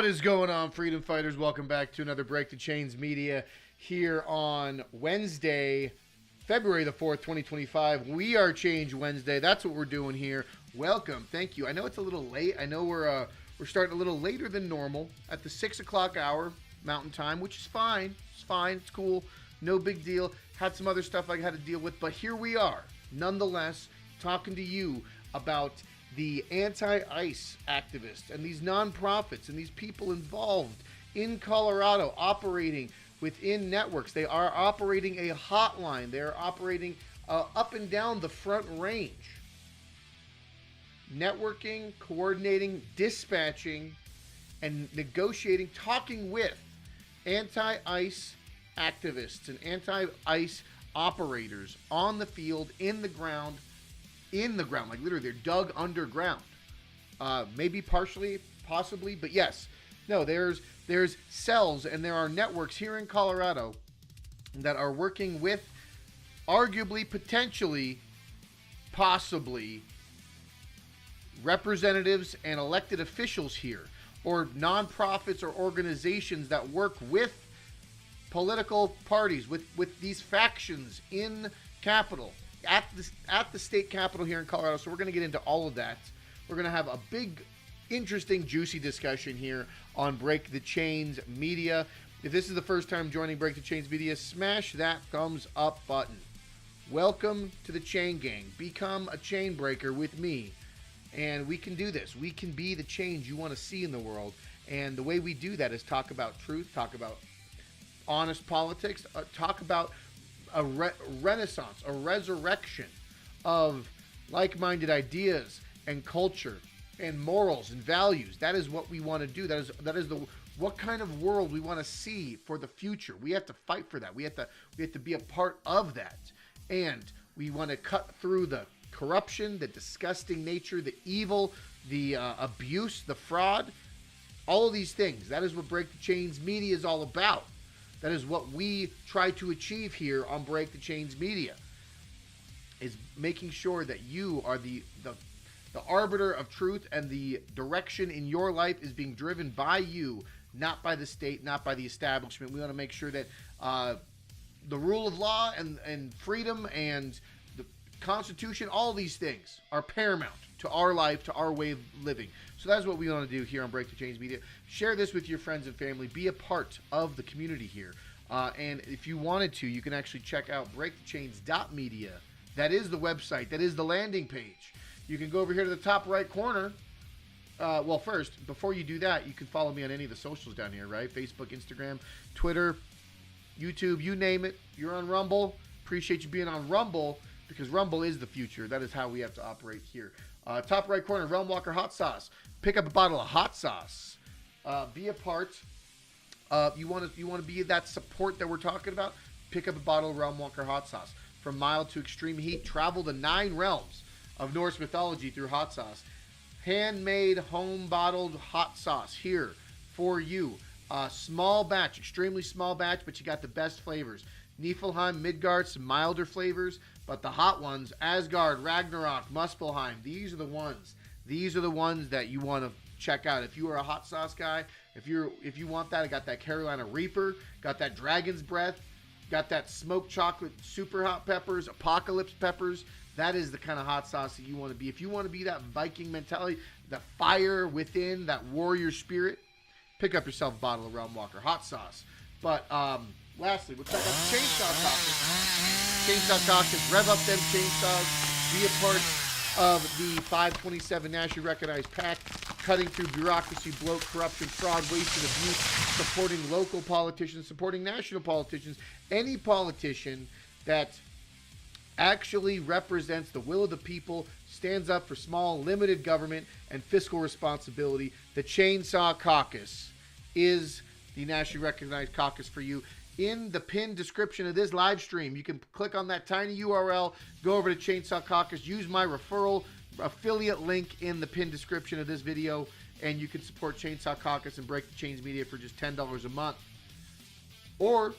What is going on, freedom fighters? Welcome back to another Break the Chains Media here on Wednesday, February the 4th, 2025. We are Change Wednesday. That's what we're doing here. Welcome. Thank you. I know it's a little late. I know we're starting a little later than normal at the 6 o'clock hour Mountain Time, which is fine. It's fine. It's cool. No big deal. Had some other stuff I had to deal with, but here we are, nonetheless, talking to you about the anti-ICE activists and these nonprofits and these people involved in Colorado operating within networks. They are operating a hotline. They are operating up and down the Front Range. Networking, coordinating, dispatching, and negotiating, talking with anti-ICE activists and anti-ICE operators on the field, in the ground, like literally they're dug underground. Maybe partially, possibly, but yes. No, there's cells and there are networks here in Colorado that are working with arguably, potentially, possibly representatives and elected officials here, or nonprofits or organizations that work with political parties, with these factions in Capitol, at the state capitol here in Colorado. So we're going to get into all of that. We're going to have a big, interesting, juicy discussion here on Break the Chains Media. If this is the first time joining Break the Chains Media, smash that thumbs up button. Welcome to the Chain Gang. Become a chain breaker with me. And we can do this. We can be the change you want to see in the world. And the way we do that is talk about truth, talk about honest politics, talk about a renaissance, a resurrection of like-minded ideas and culture and morals and values. That is what we want to do. That is what kind of world we want to see for the future. We have to fight for that. We have to be a part of that. And we want to cut through the corruption, the disgusting nature, the evil, the abuse, the fraud, all of these things. That is what Break the Chains Media is all about. That is what we try to achieve here on Break the Chains Media, is making sure that you are the arbiter of truth, and the direction in your life is being driven by you, not by the state, not by the establishment. We want to make sure that the rule of law and freedom and the Constitution, all these things are paramount to our life, to our way of living. So that's what we want to do here on Break the Chains Media. Share this with your friends and family. Be a part of the community here. And if you wanted to, you can actually check out breakthechains.media. That is the website. That is the landing page. You can go over here to the top right corner. Well, first, before you do that, you can follow me on any of the socials down here, right? Facebook, Instagram, Twitter, YouTube, you name it. You're on Rumble. Appreciate you being on Rumble, because Rumble is the future. That is how we have to operate here. Top right corner, Realm Walker Hot Sauce. Pick up a bottle of hot sauce. Be a part. You want to be that support that we're talking about? Pick up a bottle of Realm Walker Hot Sauce. From mild to extreme heat, travel the 9 realms of Norse mythology through hot sauce. Handmade, home-bottled hot sauce here for you. Small batch, extremely small batch, but you got the best flavors. Niflheim, Midgard, some milder flavors, but the hot ones, Asgard, Ragnarok, Muspelheim, these are the ones. These are the ones that you want to check out. If you are a hot sauce guy, if you want that, I got that Carolina Reaper, got that Dragon's Breath, got that smoked chocolate super hot peppers, apocalypse peppers. That is the kind of hot sauce that you want to be. If you want to be that Viking mentality, the fire within, that warrior spirit, pick up yourself a bottle of Realm Walker Hot Sauce. But lastly, we'll check out the Chainsaw Caucus. Chainsaw Caucus, rev up them chainsaws, be a part of the 527 nationally recognized PAC, cutting through bureaucracy, bloat, corruption, fraud, waste, and abuse, supporting local politicians, supporting national politicians, any politician that actually represents the will of the people, stands up for small, limited government and fiscal responsibility. The Chainsaw Caucus is the nationally recognized caucus for you. In the pinned description of this live stream, you can click on that tiny URL, go over to Chainsaw Caucus, use my referral affiliate link in the pinned description of this video, and you can support Chainsaw Caucus and Break the Chains Media for just $10 a month. Or,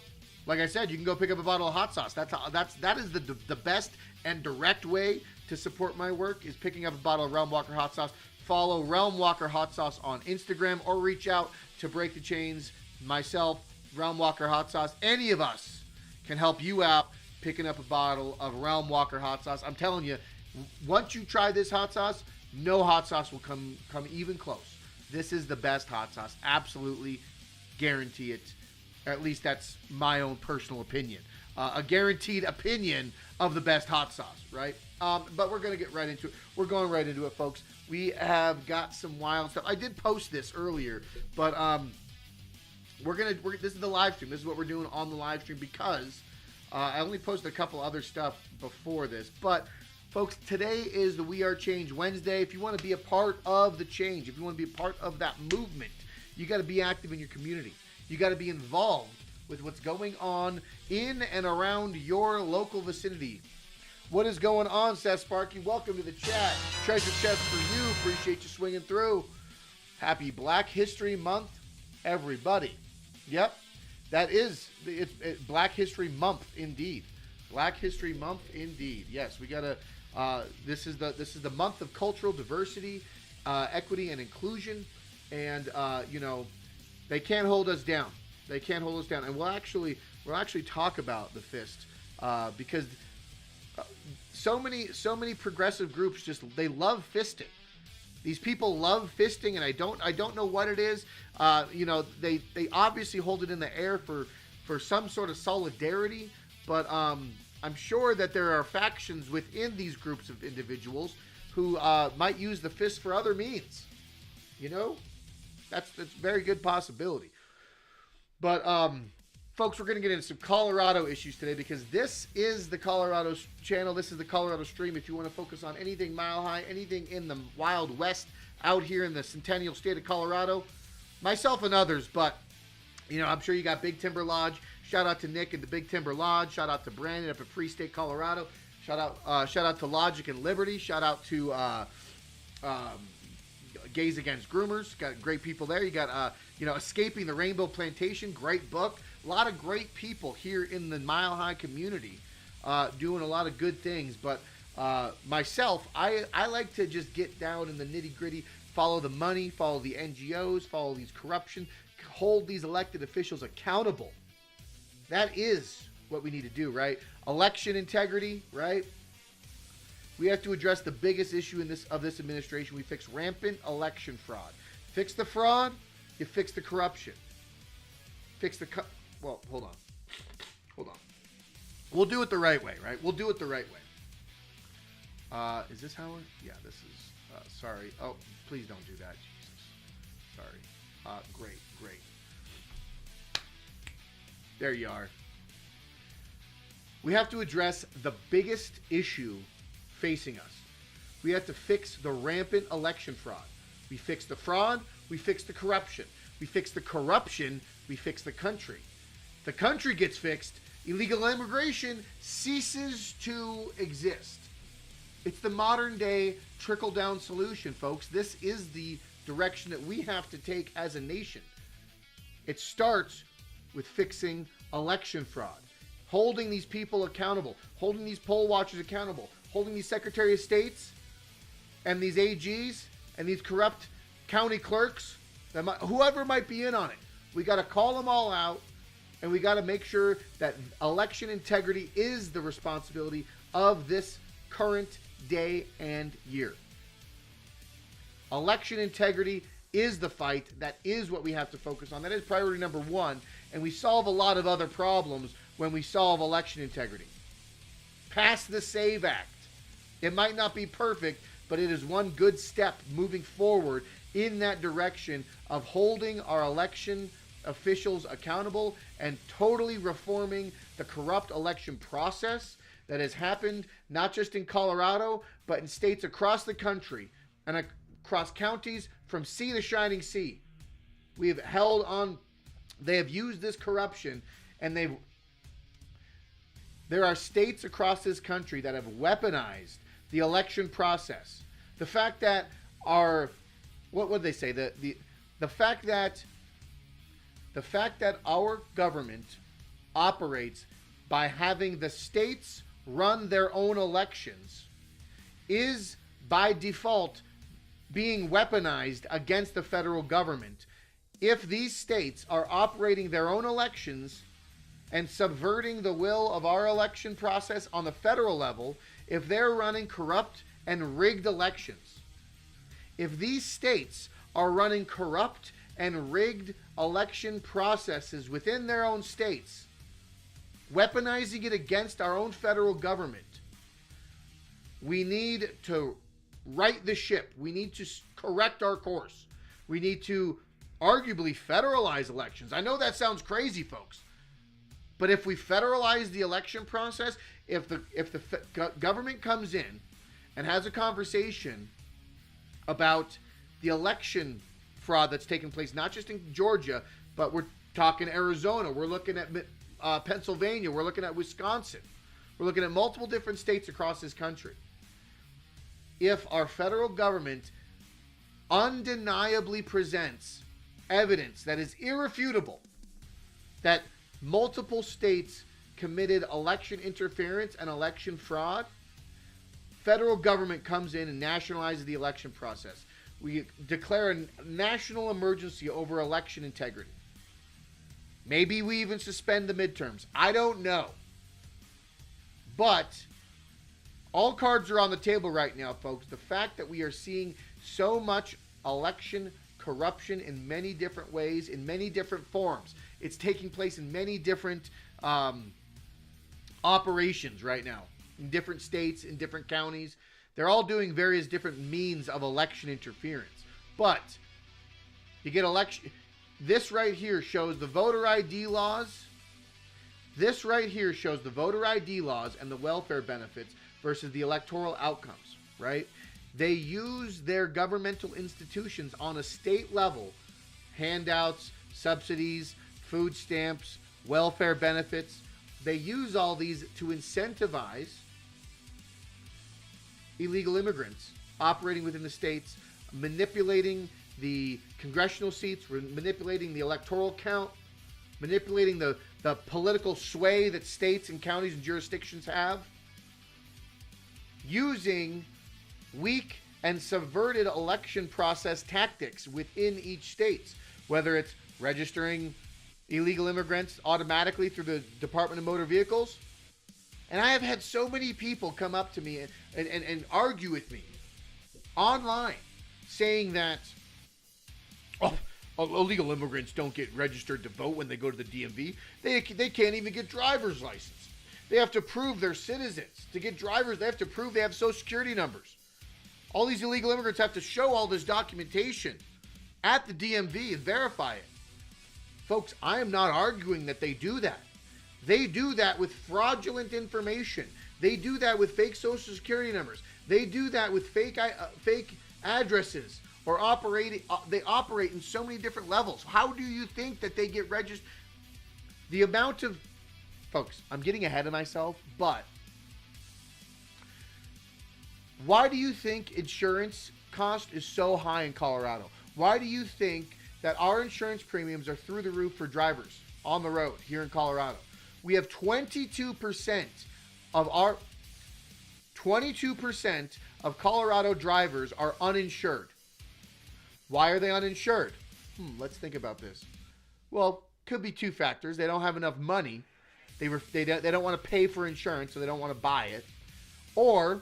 like I said, you can go pick up a bottle of hot sauce. That is the best and direct way to support my work, is picking up a bottle of Realm Walker Hot Sauce. follow Realm Walker Hot Sauce on Instagram or reach out to Break the Chains, myself, Realm Walker Hot Sauce. Any of us can help you out picking up a bottle of Realm Walker Hot Sauce. I'm telling you, once you try this hot sauce, no hot sauce will come even close. This is the best hot sauce. Absolutely guarantee it. At least that's my own personal opinion. A guaranteed opinion of the best hot sauce, right? But we're going to get right into it. We're going right into it, folks. We have got some wild stuff. I did post this earlier, but this is the live stream. This is what we're doing on the live stream because I only posted a couple other stuff before this. But, folks, today is the We Are Change Wednesday. If you want to be a part of the change, if you want to be a part of that movement, you got to be active in your community. You got to be involved with what's going on in and around your local vicinity. What is going on, Seth Sparky? Welcome to the chat. Treasure chest for you. Appreciate you swinging through. Happy Black History Month, everybody. Yep, that is it's Black History Month indeed. Black History Month indeed. Yes, we gotta. This is the month of cultural diversity, equity, and inclusion, and they can't hold us down. They can't hold us down, and we'll actually talk about the fist because so many progressive groups they love fisting. These people love fisting, and I don't know what it is. They obviously hold it in the air for some sort of solidarity, but I'm sure that there are factions within these groups of individuals who might use the fist for other means. That's a very good possibility. But, folks, we're going to get into some Colorado issues today because this is the Colorado channel. This is the Colorado stream. If you want to focus on anything Mile High, anything in the Wild West out here in the Centennial State of Colorado, myself and others. But, I'm sure you got Big Timber Lodge. Shout out to Nick and the Big Timber Lodge. Shout out to Brandon up at Free State, Colorado. Shout out to Logic and Liberty. Shout out to Gays Against Groomers. Got great people there. You got Escaping the Rainbow Plantation, great book. A lot of great people here in the Mile High community doing a lot of good things. But myself, I like to just get down in the nitty gritty, follow the money, follow the NGOs, follow these corruption, hold these elected officials accountable. That is what we need to do, right? Election integrity, right? We have to address the biggest issue of this administration. We fix rampant election fraud. Fix the fraud, you fix the corruption. Hold on. We'll do it the right way, right? We'll do it the right way. Is this how yeah, this is, sorry. Oh, please don't do that, Jesus. Sorry. Great. There you are. We have to address the biggest issue facing us. We have to fix the rampant election fraud. We fix the fraud, we fix the corruption. We fix the corruption, we fix the country. The country gets fixed, illegal immigration ceases to exist. It's the modern day trickle-down solution, folks. This is the direction that we have to take as a nation. It starts with fixing election fraud, holding these people accountable, holding these poll watchers accountable, holding these Secretary of States and these AGs and these corrupt county clerks, whoever might be in on it. We got to call them all out, and we got to make sure that election integrity is the responsibility of this current day and year. Election integrity is the fight. That is what we have to focus on. That is priority number one, and we solve a lot of other problems when we solve election integrity. Pass the SAVE Act. It might not be perfect, but it is one good step moving forward in that direction of holding our election officials accountable and totally reforming the corrupt election process that has happened not just in Colorado, but in states across the country and across counties from sea to shining sea. We have held on, they have used this corruption, and there are states across this country that have weaponized the election process. The fact that what would they say? The fact that our government operates by having the states run their own elections is by default being weaponized against the federal government. If these states are operating their own elections and subverting the will of our election process on the federal level, if they're running corrupt and rigged elections, if these states are running corrupt and rigged election processes within their own states, weaponizing it against our own federal government, we need to right the ship. We need to correct our course. We need to arguably federalize elections. I know that sounds crazy, folks. But if we federalize the election process, if the government comes in and has a conversation about the election fraud that's taken place, not just in Georgia, but we're talking Arizona, we're looking at Pennsylvania, we're looking at Wisconsin, we're looking at multiple different states across this country. If our federal government undeniably presents evidence that is irrefutable that multiple states committed election interference and election fraud, federal government comes in and nationalizes the election process. We declare a national emergency over election integrity. Maybe we even suspend the midterms. I don't know. But all cards are on the table right now, folks. The fact that we are seeing so much election corruption in many different ways, in many different forms. It's taking place in many different operations right now, in different states, in different counties. They're all doing various different means of election interference. But you get election. This right here shows the voter ID laws. This right here shows the voter ID laws and the welfare benefits versus the electoral outcomes, right? They use their governmental institutions on a state level, handouts, subsidies, food stamps, welfare benefits. They use all these to incentivize illegal immigrants operating within the states, manipulating the congressional seats, manipulating the electoral count, manipulating the political sway that states and counties and jurisdictions have, using weak and subverted election process tactics within each state, whether it's registering illegal immigrants automatically through the Department of Motor Vehicles. And I have had so many people come up to me and argue with me online saying that, oh, illegal immigrants don't get registered to vote when they go to the DMV. They can't even get driver's license. They have to prove they're citizens. To get drivers, they have to prove they have social security numbers. All these illegal immigrants have to show all this documentation at the DMV and verify it. Folks, I am not arguing that they do that. They do that with fraudulent information. They do that with fake social security numbers. They do that with fake addresses, or they operate in so many different levels. How do you think that they get registered? The amount of, folks, I'm getting ahead of myself, but why do you think insurance cost is so high in Colorado? Why do you think that our insurance premiums are through the roof for drivers on the road here in Colorado? We have 22% of Colorado drivers are uninsured. Why are they uninsured? Let's think about this. Well, could be two factors. They don't have enough money. They don't want to pay for insurance, so they don't want to buy it. Or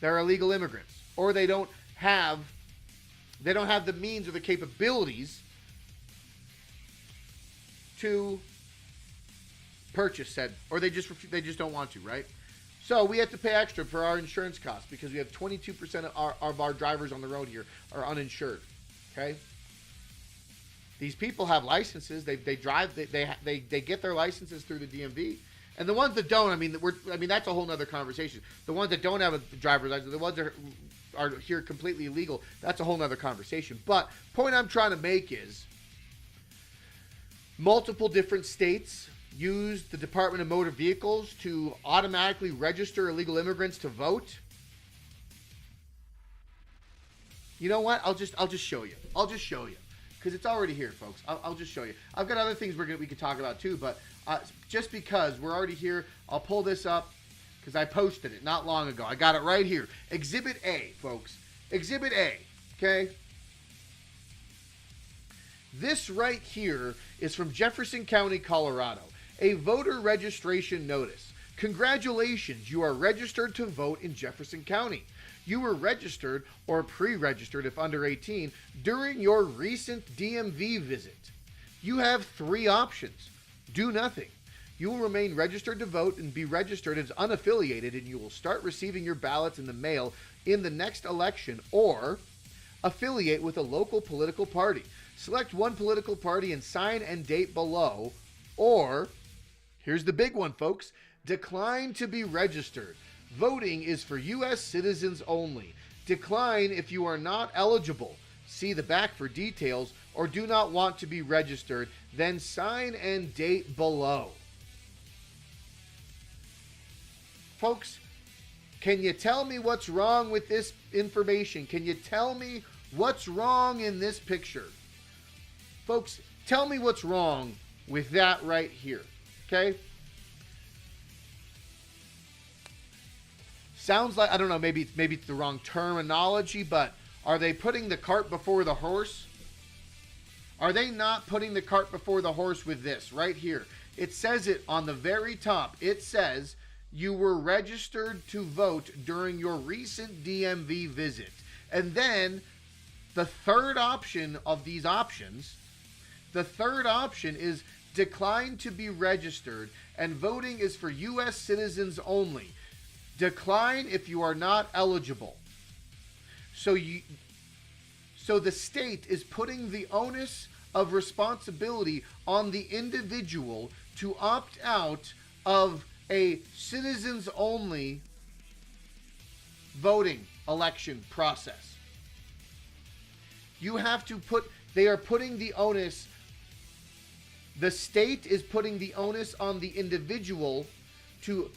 they're illegal immigrants, or they don't have the means or the capabilities to purchase said, or they just don't want to, right? So we have to pay extra for our insurance costs because we have 22% of our drivers on the road here are uninsured. Okay, these people have licenses. They drive. They get their licenses through the DMV. And the ones that don't, I mean, that's a whole nother conversation. The ones that don't have a driver's license, the ones that are here completely illegal, that's a whole nother conversation. But point I'm trying to make is multiple different states use the Department of Motor Vehicles to automatically register illegal immigrants to vote. You know what? I'll just show you. I'll just show you. Because it's already here, folks. I'll just show you. I've got other things we could talk about too, but just because we're already here, I'll pull this up because I posted it not long ago. I got it right here. Exhibit A, folks. Exhibit A, okay? This right here is from Jefferson County, Colorado. A voter registration notice. Congratulations, you are registered to vote in Jefferson County. You were registered or pre-registered if under 18 during your recent DMV visit. You have 3 options. Do nothing. You will remain registered to vote and be registered as unaffiliated, and you will start receiving your ballots in the mail in the next election, or affiliate with a local political party. Select one political party and sign and date below, or, here's the big one, folks, decline to be registered. Voting is for U.S. citizens only. Decline if you are not eligible. See the back for details, or do not want to be registered, then sign and date below. Folks, can you tell me what's wrong with this information? Can you tell me what's wrong in this picture? Folks, tell me what's wrong with that right here, okay? Sounds like, I don't know, maybe it's the wrong terminology, but are they putting the cart before the horse? Are they not putting the cart before the horse with this right here? It says it on the very top. It says you were registered to vote during your recent DMV visit. And then the third option of these options, the third option is decline to be registered, and voting is for U.S. citizens only. Decline if you are not eligible. So the state is putting the onus of responsibility on the individual to opt out of a citizens only voting election process. You have to they are putting the onus, the state is putting the onus on the individual to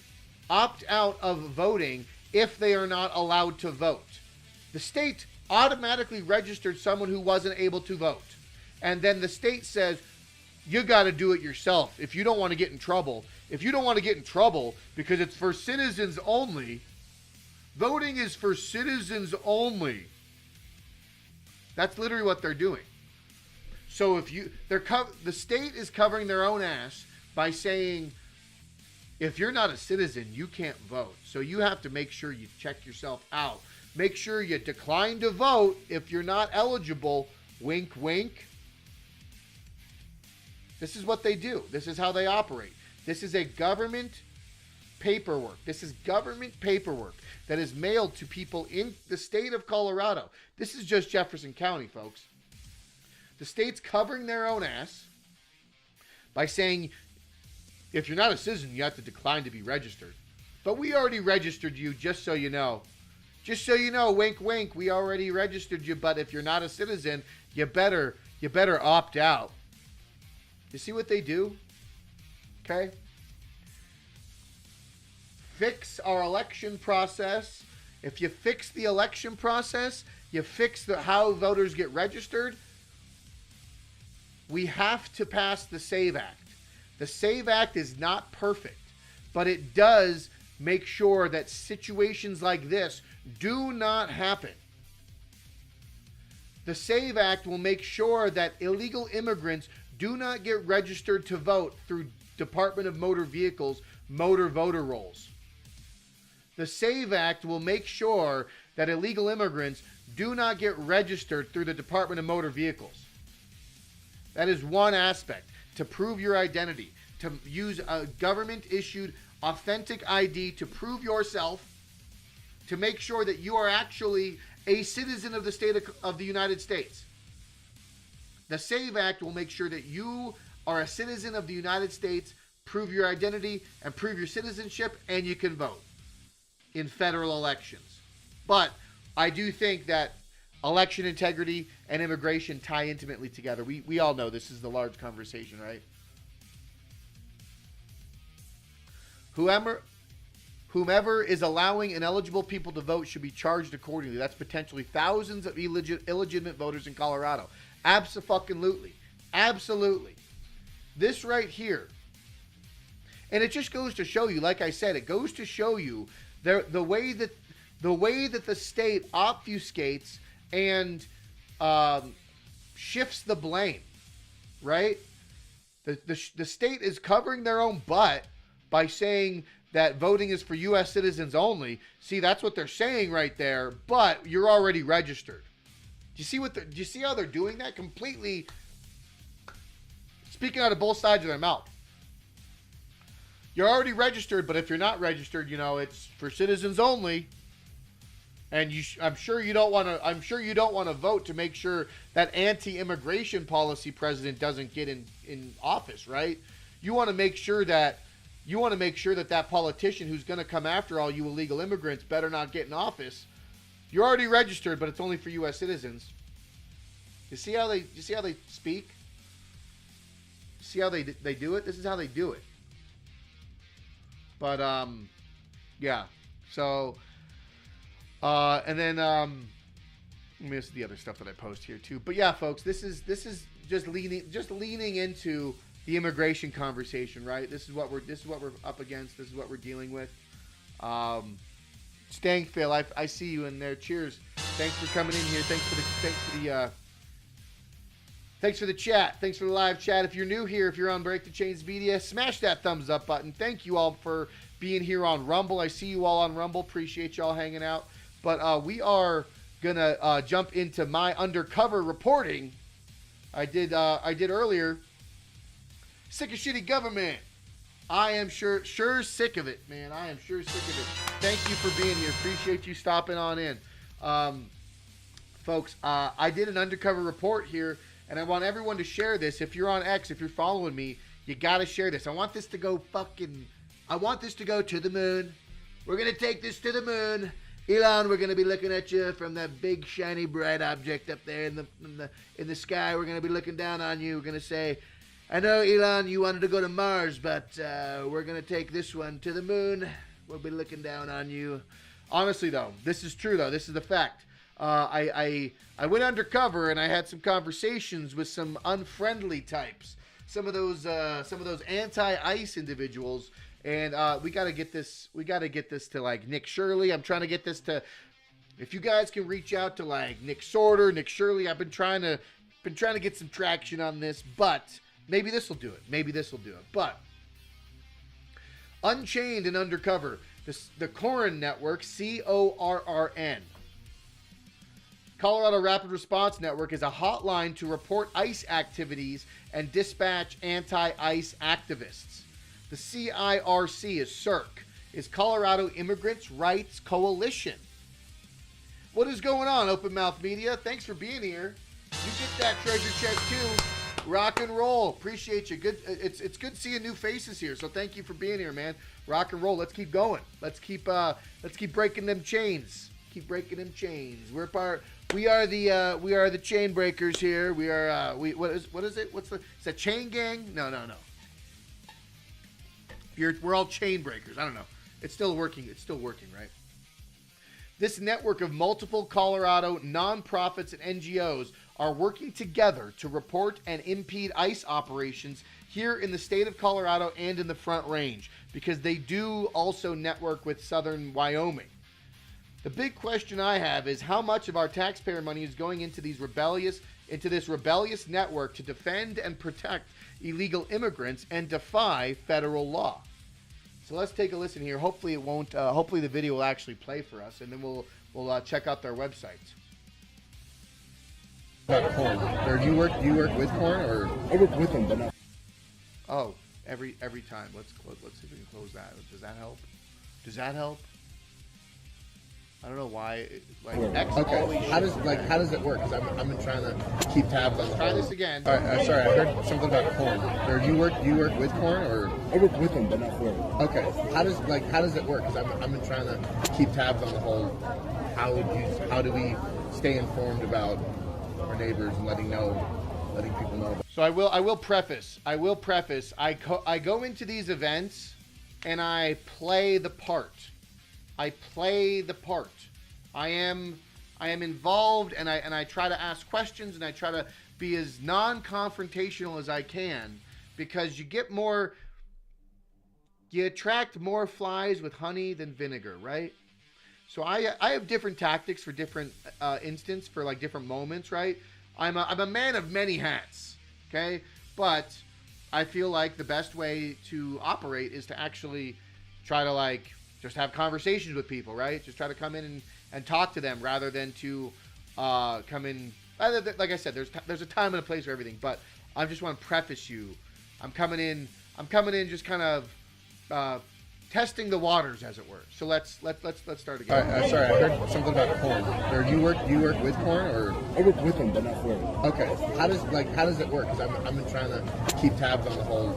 opt out of voting if they are not allowed to vote. The state automatically registered someone who wasn't able to vote. And then the state says, you got to do it yourself if you don't want to get in trouble. If you don't want to get in trouble because it's for citizens only, voting is for citizens only. That's literally what they're doing. So the state is covering their own ass by saying, if you're not a citizen, you can't vote. So you have to make sure you check yourself out. Make sure you decline to vote if you're not eligible. Wink, wink. This is what they do. This is how they operate. This is a government paperwork. This is government paperwork that is mailed to people in the state of Colorado. This is just Jefferson County, folks. The state's covering their own ass by saying, if you're not a citizen, you have to decline to be registered. But we already registered you, just so you know. Just so you know, wink, wink, we already registered you, but if you're not a citizen, you better opt out. You see what they do? Okay? Fix our election process. If you fix the election process, you fix how voters get registered. We have to pass the SAVE Act. The SAVE Act is not perfect, but it does make sure that situations like this do not happen. The SAVE Act will make sure that illegal immigrants do not get registered to vote through Department of Motor Vehicles motor voter rolls. The SAVE Act will make sure that illegal immigrants do not get registered through the Department of Motor Vehicles. That is one aspect. To prove your identity, to use a government-issued authentic ID to prove yourself, to make sure that you are actually a citizen of the state of the United States. The SAVE Act will make sure that you are a citizen of the United States, prove your identity, and prove your citizenship, and you can vote in federal elections. But I do think that election integrity and immigration tie intimately together. We all know this is the large conversation, right? Whomever is allowing ineligible people to vote should be charged accordingly. That's potentially thousands of illegitimate voters in Colorado. Abso-fucking-lutely. Absolutely. This right here. And it just goes to show you, like I said, it goes to show you the way that the way that the state obfuscates and shifts the blame, right? The state is covering their own butt by saying that voting is for U.S. citizens only. See, that's what they're saying right there, but you're already registered. Do you see how they're doing that? Completely speaking out of both sides of their mouth. You're already registered, but if you're not registered, it's for citizens only. And I'm sure you don't want to vote to make sure that anti-immigration policy president doesn't get in office, right? You want to make sure that that politician who's going to come after all you illegal immigrants better not get in office. You're already registered, but it's only for U.S. citizens. You see how they speak? See how they do it? This is how they do it. But yeah. So and then let me see the other stuff that I post here too. But yeah, folks, this is just leaning into the immigration conversation, right? This is what we're up against. This is what we're dealing with. Stank Phil, I see you in there. Cheers. Thanks for coming in here. Thanks for the chat. Thanks for the live chat. If you're new here, if you're on Break the Chains Media, smash that thumbs up button. Thank you all for being here on Rumble. I see you all on Rumble. Appreciate y'all hanging out. But we are gonna jump into my undercover reporting. I did earlier. Sick of shitty government. I am sure sick of it, man. I am sure sick of it. Thank you for being here. Appreciate you stopping on in. Folks, I did an undercover report here, and I want everyone to share this. If you're on X, if you're following me, you got to share this. I want this to go to the moon. We're going to take this to the moon. Elon, we're going to be looking at you from that big, shiny, bright object up there in the sky. We're going to be looking down on you. We're going to say, I know, Elon, you wanted to go to Mars, but we're going to take this one to the moon. We'll be looking down on you. Honestly, though, this is true, though. This is the fact. I went undercover, and I had some conversations with some unfriendly types. Some of those anti-ICE individuals. And we got to get this to, like, Nick Shirley. I'm trying to get this to, if you guys can reach out to, like, Nick Sorter, Nick Shirley. I've been trying to get some traction on this, but maybe this will do it. But Unchained and Undercover, the CORRN network, CORRN, Colorado Rapid Response Network, is a hotline to report ICE activities and dispatch anti-ICE activists. The CIRC is CIRC, is Colorado Immigrants' Rights Coalition. What is going on, Open Mouth Media? Thanks for being here. You get that treasure chest too. Rock and roll. Appreciate you. Good. It's good seeing new faces here. So thank you for being here, man. Rock and roll. Let's keep going. Let's keep breaking them chains. Keep breaking them chains. We are the chain breakers here. We are what is it? It's a chain gang? No. We're all chain breakers. I don't know. It's still working, right? This network of multiple Colorado nonprofits and NGOs are working together to report and impede ICE operations here in the state of Colorado and in the Front Range, because they do also network with southern Wyoming. The big question I have is how much of our taxpayer money is going into this rebellious network to defend and protect illegal immigrants and defy federal law. So let's take a listen here. Hopefully it won't. Hopefully the video will actually play for us, and then we'll check out their websites. CORRN. Or do you work with CORRN, or I work with them, but not. Oh, every time. Let's see if we can close that. Does that help? I don't know why. X okay. always How does it work? Because I've been trying to keep tabs on. Try this again. All right. Sorry, I heard something about CORRN. Or do you work with CORRN, or I work with them, but not for them. Okay. How does it work? Because I've been trying to keep tabs on the whole. How do we stay informed about our neighbors and letting people know. So I will preface. I go into these events and I play the part. I am involved, and I try to ask questions, and I try to be as non-confrontational as I can, because you attract more flies with honey than vinegar, right? So I have different tactics for different instance for like different moments, right? I'm a man of many hats, okay? But I feel like the best way to operate is to actually try to like just have conversations with people, right? Just try to come in and talk to them rather than to come in. Like I said, there's a time and a place for everything. But I just want to preface you. I'm coming in just kind of testing the waters, as it were. So let's start again. All right, sorry, I heard something about CORRN. Or you work with CORRN, or I work with them, but not for them. okay? How does it work? Because I've been trying to keep tabs on the whole.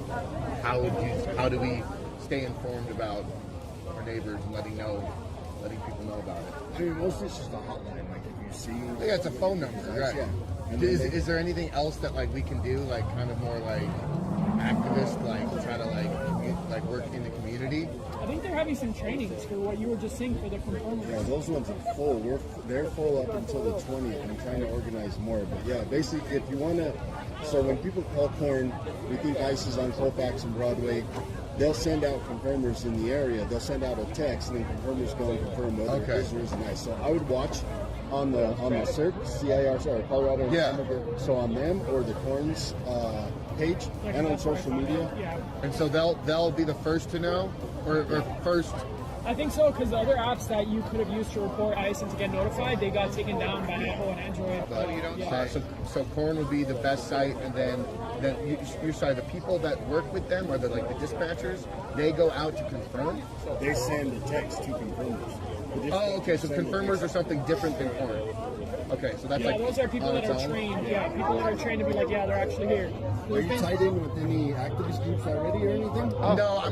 How do we stay informed about our neighbors and letting people know about it? I mean, mostly it's just a hotline. Like if you see, Yeah, it's a phone number, right? Yeah. And Is there anything else that like we can do, like kind of more like activist, like try to like work in the community? I think they're having some trainings for what you were just saying for the confirmers. yeah, those ones are full. They're full up until the 20th. I'm trying to organize more, but yeah, basically, if you want to, so when people call CORRN, we think ICE is on Colfax and Broadway. They'll send out confirmers in the area. They'll send out a text, and then confirmers go and confirm whether Okay. it is or isn't ICE. So I would watch on the CIRC, CIRC, or Colorado. Yeah. So on them or the CORRN's page and on social media. Yeah, And so they'll be the first to know, or first. I think so, because the other apps that you could have used to report ICE and to get notified, they got taken down by Apple and Android. But you don't Yeah. say. So CORRN would be the best site, and then you're sorry, the people that work with them, or the dispatchers, they go out to confirm. They send a text to confirmers. Oh, okay. So confirmers are something different than CORRN. Okay, so that's Yeah, like those are people on that its are own? trained. Yeah, people that are trained to be like, yeah, they're actually here. Are you tied in with any activist groups already or anything? No,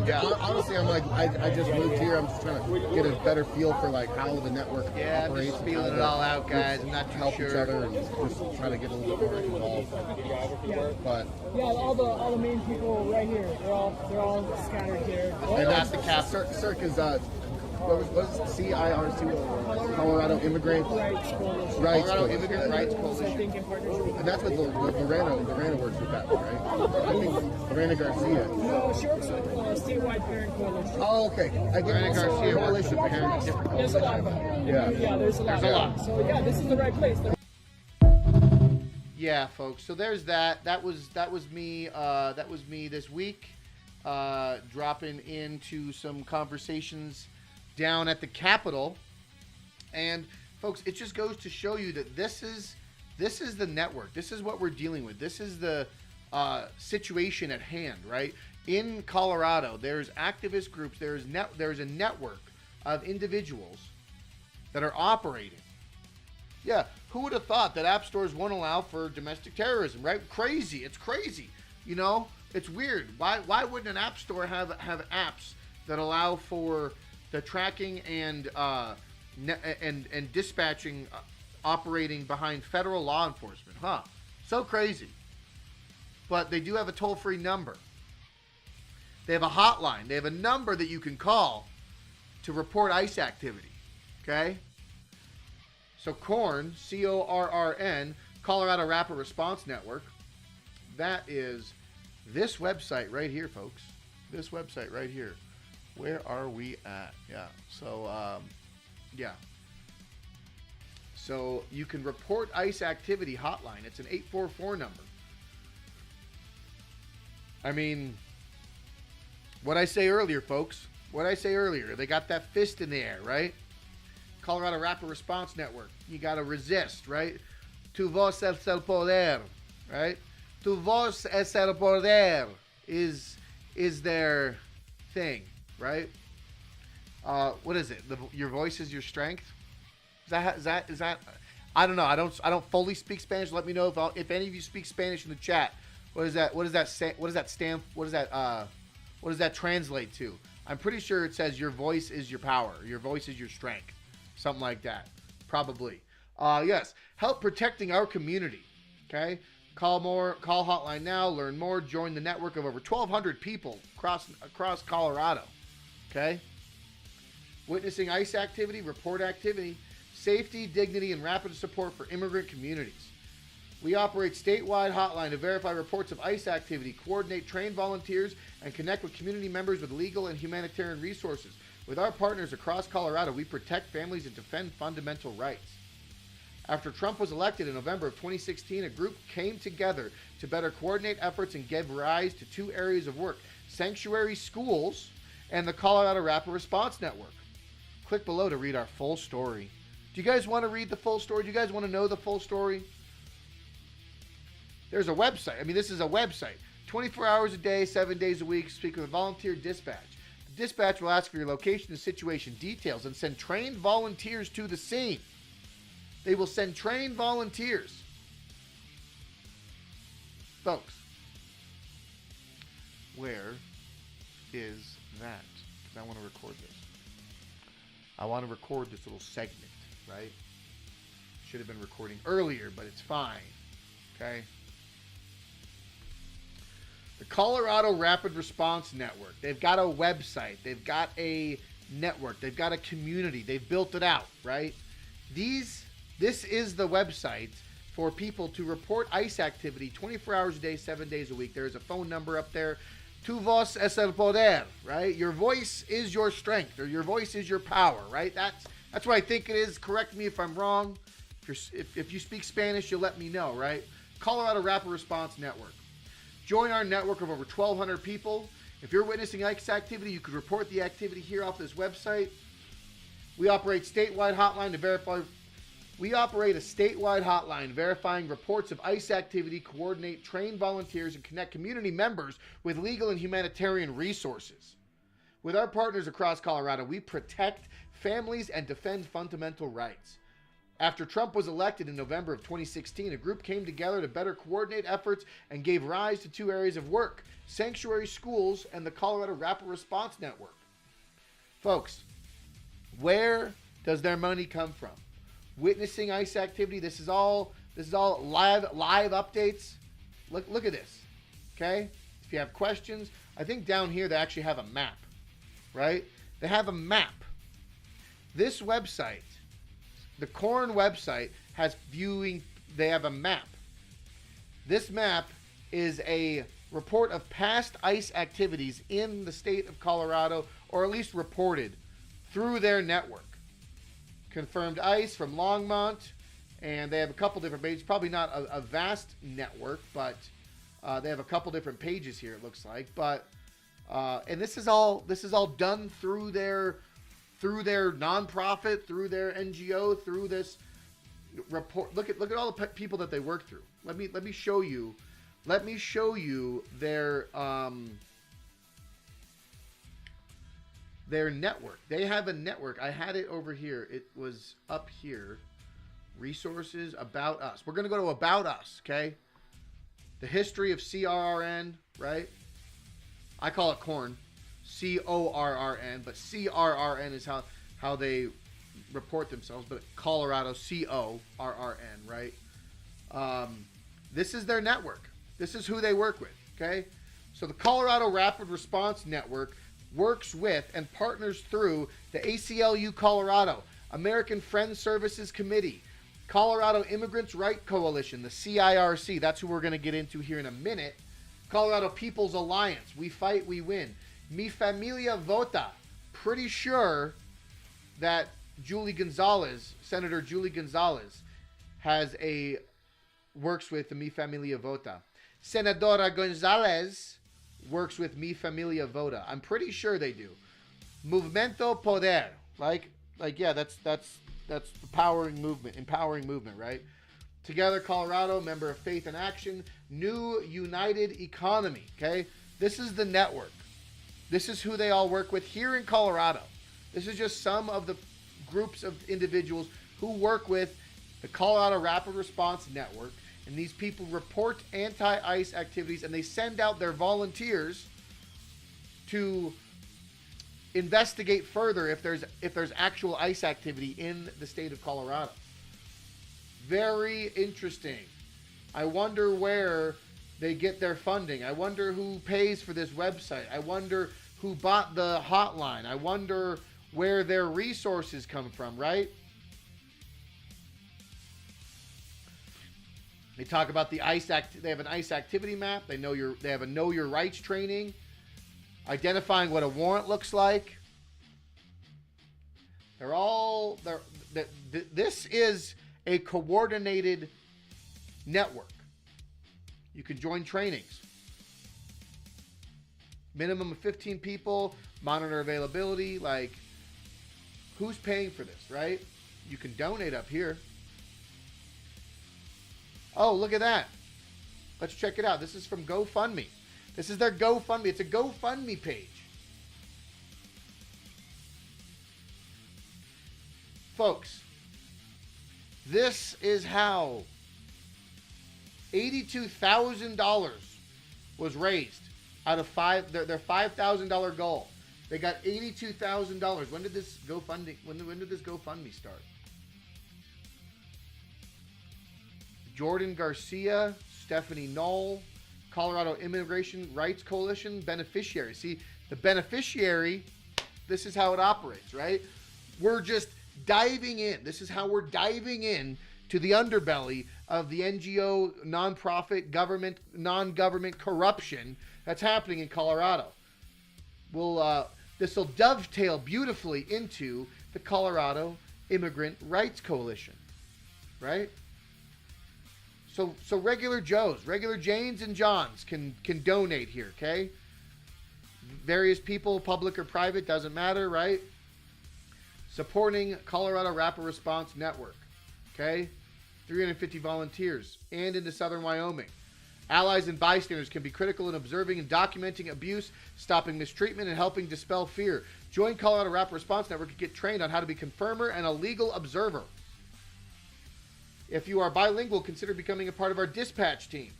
honestly, I'm like, I just moved here. I'm just trying to get a better feel for like how the network Yeah, I'm operates. just and feeling how it all out, guys. I'm not too help sure. each other and just trying to get a little bit more involved. But Yeah, all the main people right here. They're all scattered here. and that's the cap. CIRC is what was it? CIRC, Colorado Immigrant Rights Coalition. Rights Colorado Coalition. Immigrant Rights So I Coalition. think in partnership with. And that's what Lorena works with that one, right? I think Lorena Garcia. No, she works with statewide parent coalition. Oh, okay. I get Lorena Garcia works coalition with parents. different There's a lot of them. Yeah. Yeah, there's a lot. There's a lot. So yeah, this is the right place. Yeah, folks. So there's that. That was me. That was me this week, dropping into some conversations down at the Capitol. And folks, it just goes to show you that this is the network. This is what we're dealing with. This is the situation at hand, right? In Colorado, there's activist groups. There's a network of individuals that are operating. Yeah, who would have thought that app stores won't allow for domestic terrorism, right? Crazy. It's crazy. You know, it's weird. Why wouldn't an app store have apps that allow for the tracking and dispatching operating behind federal law enforcement? Huh. So crazy. But they do have a toll-free number. They have a hotline. They have a number that you can call to report ICE activity. Okay? So CORRN, CORRN, Colorado Rapid Response Network, that is this website right here, folks. This website right here. Where are we at? Yeah. So, yeah. So you can report ICE activity hotline. It's an 844 number. I mean, what I say earlier, folks. What I say earlier. They got that fist in the air, right? Colorado Rapid Response Network. You got to resist, right? Tu vos es el poder, right? Tu vos es el poder is their thing, right? What is it? Your voice is your strength. Is that? I don't know. I don't fully speak Spanish. Let me know if any of you speak Spanish in the chat. What does that say? What does that stand? What does that translate to? I'm pretty sure it says your voice is your power. Your voice is your strength. Something like that. Probably. Yes. Help protecting our community. Okay. Call hotline now. Learn more. Join the network of over 1,200 people across Colorado. Okay. Witnessing ICE activity, report activity, safety, dignity, and rapid support for immigrant communities. We operate statewide hotline to verify reports of ICE activity, coordinate trained volunteers, and connect with community members with legal and humanitarian resources. With our partners across Colorado, we protect families and defend fundamental rights. After Trump was elected in November of 2016, a group came together to better coordinate efforts and give rise to 2 areas of work: sanctuary schools and the Colorado Rapid Response Network. Click below to read our full story. Do you guys want to read the full story? Do you guys want to know the full story? There's a website. I mean, this is a website. 24 hours a day, 7 days a week, speak with a volunteer dispatch. The dispatch will ask for your location and situation details and send trained volunteers to the scene. They will send trained volunteers. Folks, where is that? Because I want to record this. I want to record this little segment, right? Should have been recording earlier, but it's fine. Okay? The Colorado Rapid Response Network. They've got a website. They've got a network. They've got a community. They've built it out, right? This is the website for people to report ICE activity 24 hours a day, 7 days a week. There's a phone number up there. Tu voz es el poder, right? Your voice is your strength, or your voice is your power, right? That's what I think it is. Correct me if I'm wrong. If you speak Spanish, you'll let me know, right? Colorado Rapid Response Network. Join our network of over 1,200 people. If you're witnessing ICE activity, you could report the activity here off this website. We operate a statewide hotline verifying reports of ICE activity, coordinate trained volunteers, and connect community members with legal and humanitarian resources. With our partners across Colorado, we protect families and defend fundamental rights. After Trump was elected in November of 2016, a group came together to better coordinate efforts and gave rise to 2 areas of work: sanctuary schools and the Colorado Rapid Response Network. Folks, where does their money come from? Witnessing ICE activity. This is all live updates. Look at this. Okay? If you have questions, I think down here they actually have a map, right? They have a map. This website, the CORRN website, they have a map. This map is a report of past ICE activities in the state of Colorado, or at least reported through their network. Confirmed ICE from Longmont, and they have a couple different pages. Probably not a vast network, but they have a couple different pages here, it looks like. But and this is all done through their nonprofit, through their NGO, through this report. Look at all the people that they work through. Let me show you. Let me show you their network. They have a network. I had it over here. It was up here. Resources, About Us. We're going to go to About Us, okay? The history of CRRN, right? I call it CORRN. CORRN, but CRRN is how they report themselves, but Colorado, CORRN, right? This is their network. This is who they work with, okay? So the Colorado Rapid Response Network works with and partners through the ACLU Colorado, American Friends Services Committee, Colorado Immigrants' Right Coalition, the CIRC. That's who we're going to get into here in a minute. Colorado People's Alliance, We Fight, We Win. Mi Familia Vota. Pretty sure that Senator Julie Gonzalez, works with the Mi Familia Vota. Senadora Gonzalez works with Mi Familia Vota. I'm pretty sure they do. Movimiento Poder. Yeah, that's the empowering movement, right? Together Colorado, member of Faith and Action, New United Economy, okay? This is the network. This is who they all work with here in Colorado. This is just some of the groups of individuals who work with the Colorado Rapid Response Network. And these people report anti-ICE activities, and they send out their volunteers to investigate further if there's actual ICE activity in the state of Colorado. Very interesting. I wonder where they get their funding. I wonder who pays for this website. I wonder who bought the hotline. I wonder where their resources come from, right? They talk about the ICE they have an ICE activity map. They have a know your rights training, identifying what a warrant looks like. This is a coordinated network. You can join trainings. Minimum of 15 people, monitor availability. Like, who's paying for this, right? You can donate up here. Oh, look at that. Let's check it out. This is from GoFundMe. This is their GoFundMe. It's a GoFundMe page. Folks, this is how $82,000 was raised out of their $5,000 goal. They got $82,000. When did this GoFundMe start? Jordan Garcia, Stephanie Knoll, Colorado Immigration Rights Coalition beneficiary. See, the beneficiary, this is how it operates, right? We're just diving in. This is how we're diving in to the underbelly of the NGO, nonprofit, government, non-government corruption that's happening in Colorado. This will dovetail beautifully into the Colorado Immigrant Rights Coalition, right? So regular Joes, regular Janes and Johns can donate here, okay? Various people, public or private, doesn't matter, right? Supporting Colorado Rapid Response Network, okay? 350 volunteers, and into southern Wyoming. Allies and bystanders can be critical in observing and documenting abuse, stopping mistreatment, and helping dispel fear. Join Colorado Rapid Response Network and get trained on how to be confirmer and a legal observer. If you are bilingual, consider becoming a part of our dispatch team.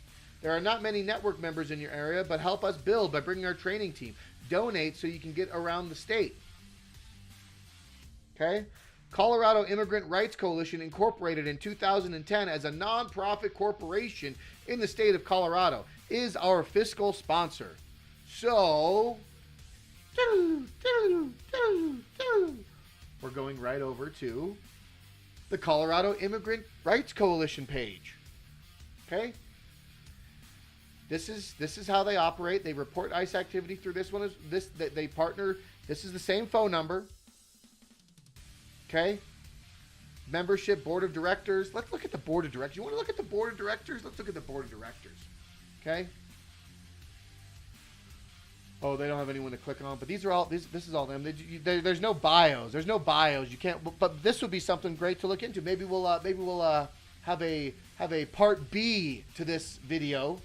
There are not many network members in your area, but help us build by bringing our training team. Donate so you can get around the state. Okay? Colorado Immigrant Rights Coalition incorporated in 2010 as a nonprofit corporation in the state of Colorado is our fiscal sponsor. So, we're going right over to the Colorado Immigrant Rights Coalition page. Okay? This is how they operate. They report ICE activity through this one. They partner. This is the same phone number. Okay? Membership, board of directors. Let's look at the board of directors. You want to look at the board of directors? Let's look at the board of directors. Okay? Oh, they don't have anyone to click on, but these are all. This is all them. There's no bios. There's no bios. You can't. But this would be something great to look into. Maybe we'll have a part B to this video,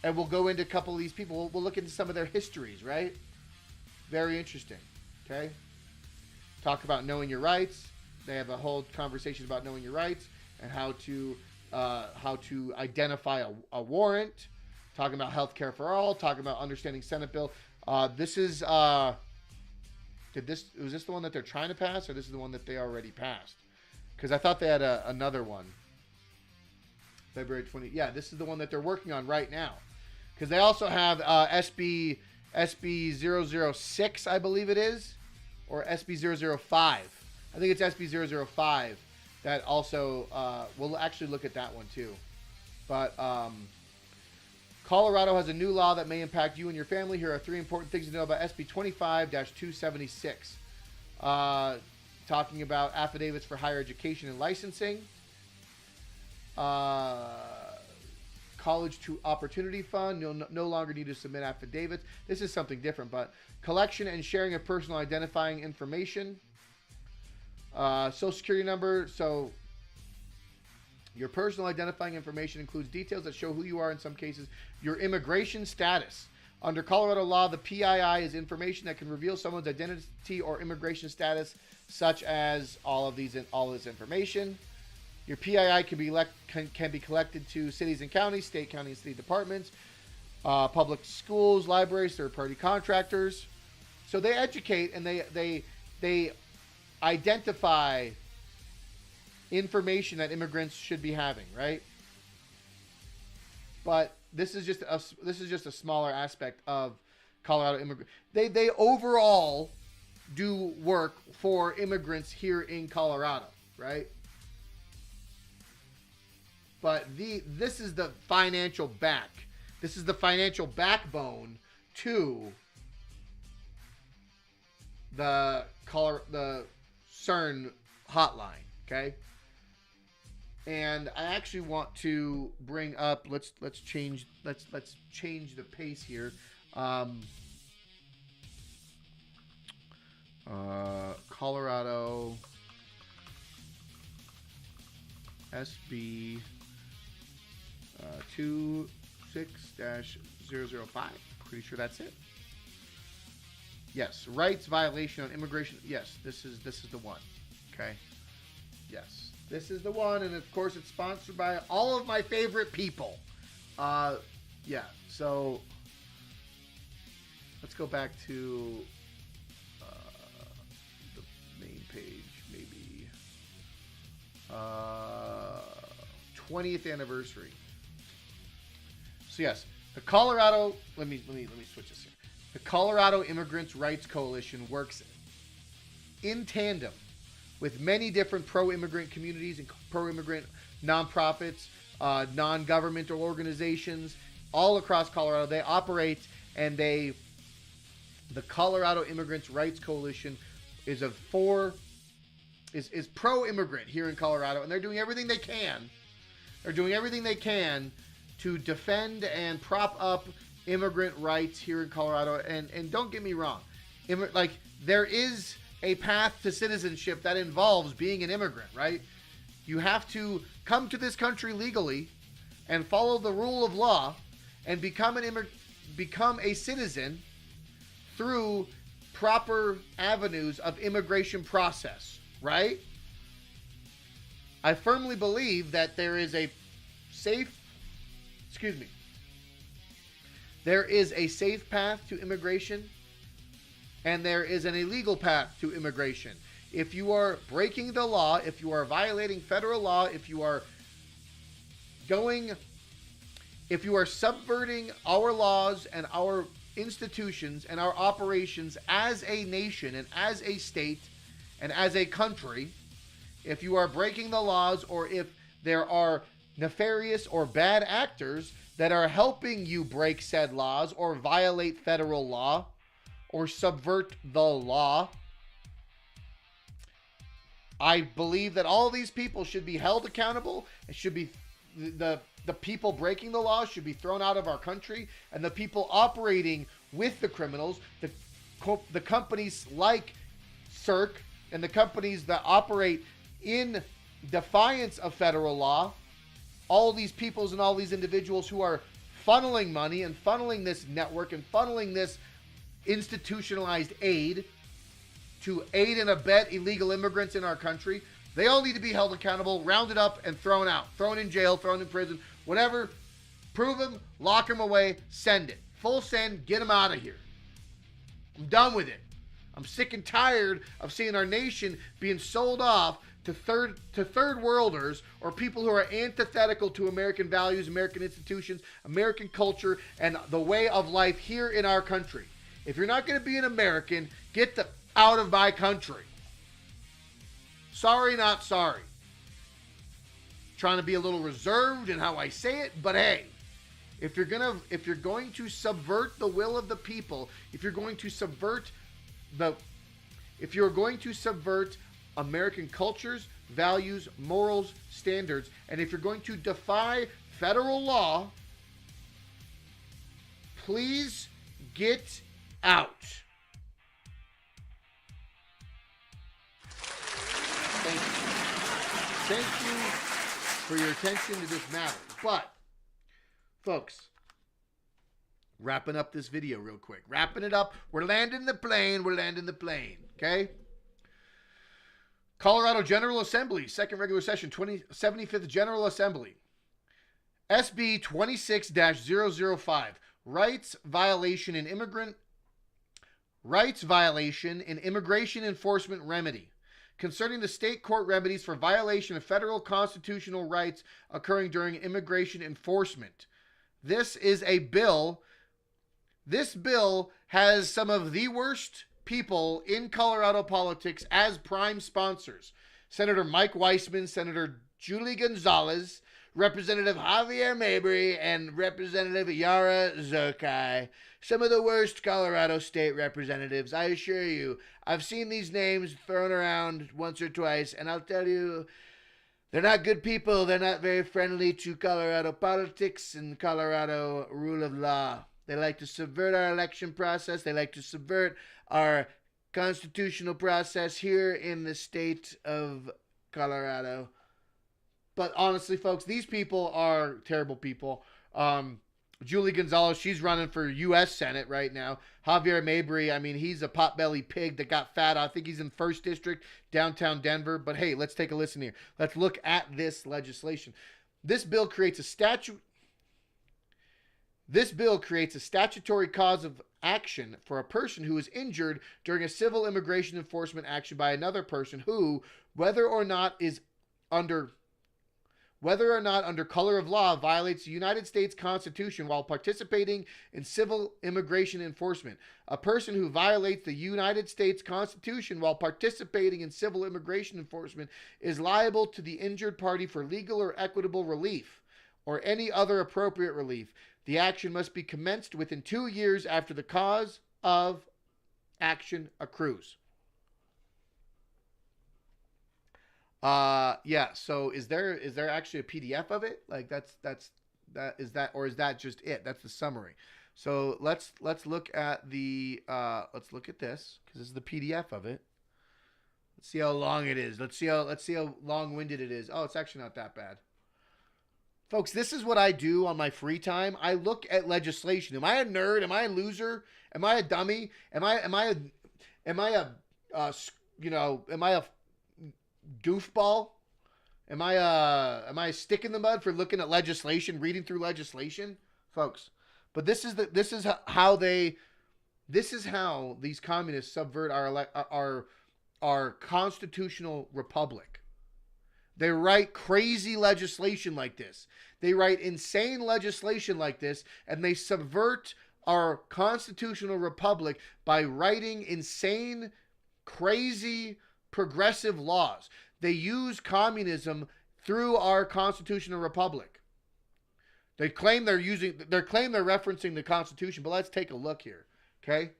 and we'll go into a couple of these people. We'll look into some of their histories. Right? Very interesting. Okay. Talk about knowing your rights. They have a whole conversation about knowing your rights and how to identify a warrant. Talking about healthcare for all. Talking about understanding Senate bill. This is was this the one that they're trying to pass, or this is the one that they already passed? Because I thought they had another one. February 20. Yeah, this is the one that they're working on right now. Because they also have SB 006, I believe it is, or SB 005. I think it's SB 005 that also, we'll actually look at that one too. But Colorado has a new law that may impact you and your family. Here are 3 important things to know about SB 25-276. Talking about affidavits for higher education and licensing. College to Opportunity Fund. You'll no longer need to submit affidavits. This is something different, but collection and sharing of personal identifying information. Social Security number. So your personal identifying information includes details that show who you are in some cases. Your immigration status. Under Colorado law, the PII is information that can reveal someone's identity or immigration status, such as all this information. Your PII can be collected to cities and counties, state, county, and city departments, public schools, libraries, third-party contractors. So they educate and they identify information that immigrants should be having, right? But this is just a smaller aspect of Colorado immigrant. They overall do work for immigrants here in Colorado, right? But this is the financial back. This is the financial backbone to the CERN hotline, okay? And I actually want to bring up, let's change the pace here. Colorado SB 26-005. Pretty sure that's it. Yes, rights violation on immigration. Yes, this is the one. Okay. Yes, this is the one, and of course it's sponsored by all of my favorite people. Yeah. So let's go back to the main page, maybe 20th anniversary. So yes, the Colorado. Let me switch this here. The Colorado Immigrants' Rights Coalition works in tandem with many different pro-immigrant communities and pro-immigrant nonprofits, non-governmental organizations all across Colorado. They operate, and the Colorado Immigrants' Rights Coalition is pro-immigrant here in Colorado, and they're doing everything they can. They're doing everything they can to defend and prop up immigrant rights here in Colorado. And don't get me wrong, there is a path to citizenship that involves being an immigrant, right? You have to come to this country legally and follow the rule of law and become a citizen through proper avenues of immigration process, right? I firmly believe that there is a safe path to immigration, and there is an illegal path to immigration. If you are breaking the law, if you are violating federal law, if you are subverting our laws and our institutions and our operations as a nation and as a state and as a country, if you are breaking the laws, or if there are nefarious or bad actors that are helping you break said laws or violate federal law or subvert the law, I believe that all these people should be held accountable. It should be the people breaking the law should be thrown out of our country, and the people operating with the criminals, the companies like CIRC and the companies that operate in defiance of federal law, all these peoples and all these individuals who are funneling money and funneling this network and funneling this institutionalized aid to aid and abet illegal immigrants in our country, they all need to be held accountable, rounded up, and thrown out. Thrown in jail, thrown in prison, whatever. Prove them, lock them away, send it. Full send, get them out of here. I'm done with it. I'm sick and tired of seeing our nation being sold off to third worlders, or people who are antithetical to American values, American institutions, American culture, and the way of life here in our country. If you're not going to be an American, get out of my country. Sorry, not sorry. Trying to be a little reserved in how I say it, but hey, if you're going to subvert the will of the people, if you're going to subvert American cultures, values, morals, standards, and if you're going to defy federal law, please get out. Thank you for your attention to this matter. But, folks, wrapping up this video real quick. Wrapping it up. We're landing the plane. Okay? Colorado General Assembly, second regular session, 75th General Assembly. SB 26-005, rights violation in immigration enforcement remedy, concerning the state court remedies for violation of federal constitutional rights occurring during immigration enforcement. This is a bill. This bill has some of the worst people in Colorado politics as prime sponsors. Senator Mike Weissman, Senator Julie Gonzalez, Representative Javier Mabry, and Representative Yara Zokai. Some of the worst Colorado state representatives, I assure you. I've seen these names thrown around once or twice, and I'll tell you, they're not good people. They're not very friendly to Colorado politics and Colorado rule of law. They like to subvert our election process. They like to subvert our constitutional process here in the state of Colorado. But honestly, folks, these people are terrible people. Julie Gonzalez, she's running for U.S. Senate right now. Javier Mabry, I mean, he's a potbelly pig that got fat. I think he's in 1st District, downtown Denver. But hey, let's take a listen here. Let's look at this legislation. This bill creates a statutory cause of action for a person who is injured during a civil immigration enforcement action by another person who, whether or not under color of law, violates the United States Constitution while participating in civil immigration enforcement. A person who violates the United States Constitution while participating in civil immigration enforcement is liable to the injured party for legal or equitable relief or any other appropriate relief. The action must be commenced within 2 years after the cause of action accrues. Yeah, so is there actually a PDF of it? Like is that just it? That's the summary. So let's look at the let's look at this, because this is the PDF of it. Let's see how long it is. Let's see how long-winded it is. Oh, it's actually not that bad. Folks, this is what I do on my free time. I look at legislation. Am I a nerd? Am I a loser? Am I a dummy? Am I a goofball? Am I a stick in the mud for looking at legislation, reading through legislation, folks? But this is how these communists subvert our constitutional republic. They write crazy legislation like this. They write insane legislation like this, and they subvert our constitutional republic by writing insane, crazy, progressive laws. They use communism through our constitutional republic. They claim they're referencing the Constitution, but let's take a look here, okay?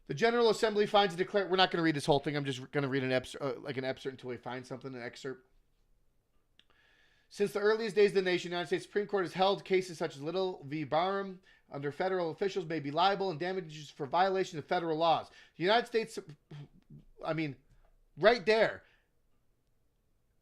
The General Assembly finds a declare. We're not going to read this whole thing. I'm just going to read an excerpt until we find something. An excerpt. Since the earliest days of the nation, the United States Supreme Court has held cases such as Little v. Barham under federal officials may be liable and damages for violation of federal laws. The United States, right there.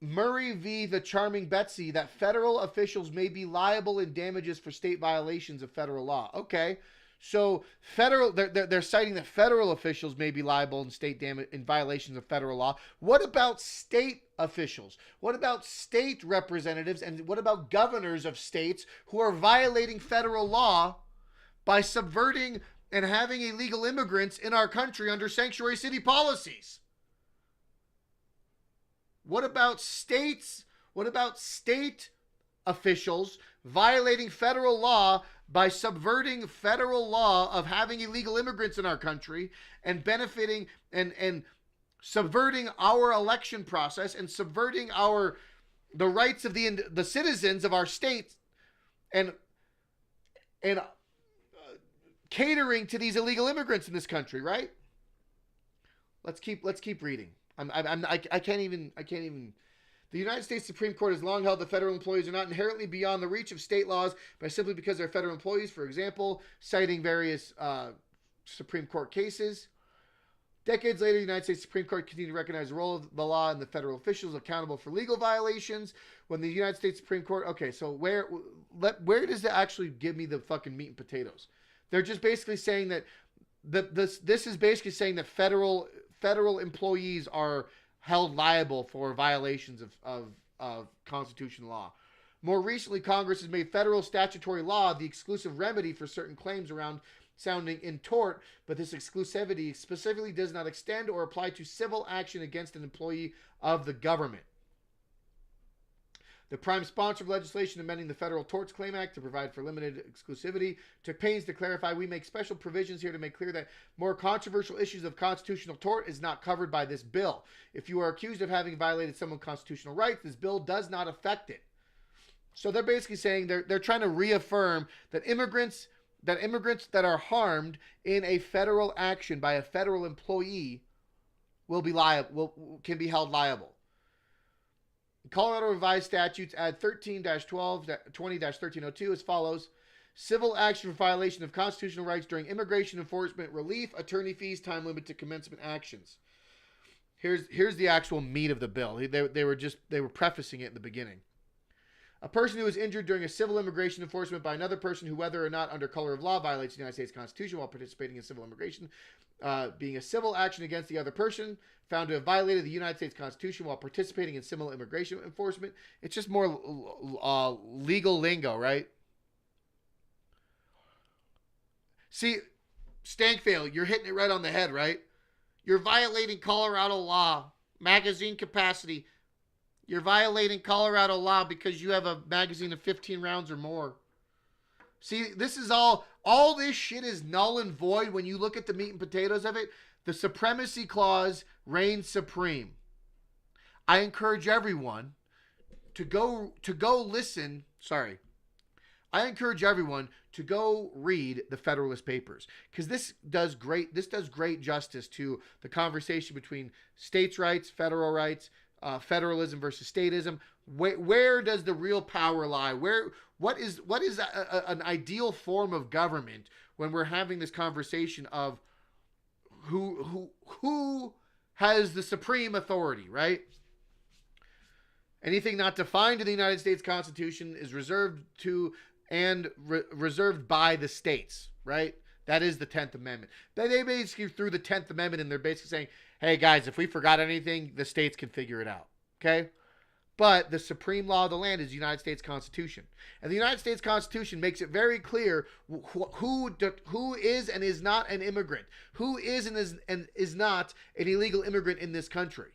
Murray v. the Charming Betsy, that federal officials may be liable in damages for state violations of federal law. Okay. So they're citing that federal officials may be liable in violations of federal law. What about state officials? What about state representatives? And what about governors of states who are violating federal law by subverting and having illegal immigrants in our country under sanctuary city policies? What about states? What about state officials violating federal law by subverting federal law of having illegal immigrants in our country and benefiting and subverting our election process and subverting the rights of the citizens of our states and catering to these illegal immigrants in this country, right? Let's keep reading. I can't even. The United States Supreme Court has long held that federal employees are not inherently beyond the reach of state laws by simply because they're federal employees, for example, citing various Supreme Court cases. Decades later, the United States Supreme Court continued to recognize the role of the law and the federal officials accountable for legal violations. When the United States Supreme Court, okay, so where does it actually give me the fucking meat and potatoes? They're just basically saying that this is basically saying that federal employees are held liable for violations of constitutional law. More recently, Congress has made federal statutory law the exclusive remedy for certain claims around sounding in tort, but this exclusivity specifically does not extend or apply to civil action against an employee of the government. The prime sponsor of legislation amending the Federal Torts Claim Act to provide for limited exclusivity took pains to clarify we make special provisions here to make clear that more controversial issues of constitutional tort is not covered by this bill. If you are accused of having violated someone's constitutional rights, this bill does not affect it. So they're basically saying they're trying to reaffirm that immigrants that immigrants that are harmed in a federal action by a federal employee will be liable, can be held liable. Colorado revised statutes add 13-12-20-1302 as follows: civil action for violation of constitutional rights during immigration enforcement, relief, attorney fees, time limit to commencement actions. Here's the actual meat of the bill. They were prefacing it in the beginning. A person who is injured during a civil immigration enforcement by another person who, whether or not under color of law, violates the United States Constitution while participating in civil immigration, being a civil action against the other person, found to have violated the United States Constitution while participating in civil immigration enforcement. It's just more legal lingo, right? See, Stankfail, you're hitting it right on the head, right? You're violating Colorado law, magazine capacity. You're violating Colorado law because you have a magazine of 15 rounds or more. See, this is all this shit is null and void when you look at the meat and potatoes of it. The supremacy clause reigns supreme. I encourage everyone to go listen. Sorry. I encourage everyone to go read the Federalist Papers, because this does great justice to the conversation between states' rights, federal rights, federalism versus statism. Where does the real power lie? What is an ideal form of government when we're having this conversation of who has the supreme authority, right? Anything not defined in the United States Constitution is reserved to and reserved by the states, right? That is the 10th Amendment. They basically threw the 10th Amendment and they're basically saying, hey guys, if we forgot anything, the states can figure it out, okay? But the supreme law of the land is the United States Constitution. And the United States Constitution makes it very clear who is and is not an immigrant, who is and is not an illegal immigrant in this country.